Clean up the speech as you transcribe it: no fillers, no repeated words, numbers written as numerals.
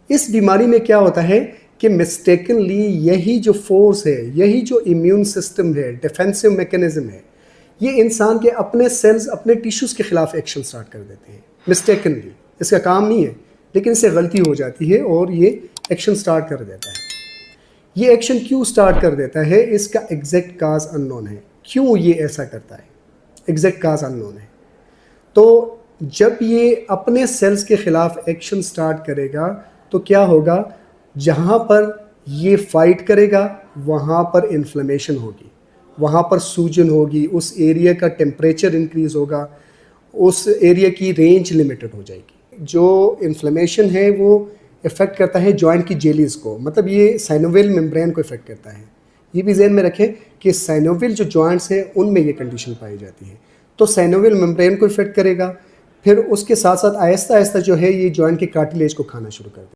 इस बीमारी में क्या होता है कि मिस्टेकनली यही जो फोर्स है, यही जो इम्यून सिस्टम है, डिफेंसिव मैकेनिज्म है, ये इंसान के अपने सेल्स, अपने टिश्यूज़ के ख़िलाफ़ एक्शन स्टार्ट कर देते हैं मिस्टेकनली। इसका काम नहीं है, लेकिन इससे गलती हो जाती है और ये एक्शन स्टार्ट कर देता है। ये एक्शन क्यों स्टार्ट कर देता है, इसका एग्जैक्ट काज अननोन है। क्यों ये ऐसा करता है, एग्जैक्ट काज अननोन है। तो जब ये अपने सेल्स के ख़िलाफ़ एक्शन स्टार्ट करेगा तो क्या होगा, जहाँ पर ये फाइट करेगा वहाँ पर इन्फ्लेमेशन होगी, वहाँ पर सूजन होगी, उस एरिया का टेम्परेचर इंक्रीज़ होगा, उस एरिया की रेंज लिमिटेड हो जाएगी। जो इन्फ्लेमेशन है वो इफ़ेक्ट करता है जॉइंट की जेलीज़ को, मतलब ये साइनोवियल मेम्ब्रेन को इफ़ेक्ट करता है। ये भी ज़हन में रखें कि साइनोवियल जो जॉइंट्स हैं उनमें ये कंडीशन पाई जाती है। तो साइनोवियल मेम्ब्रेन को इफ़ेक्ट करेगा, फिर उसके साथ साथ आहिस्ता आहिस्ता जो है ये जॉइंट के कार्टिलेज को खाना शुरू कर देगा।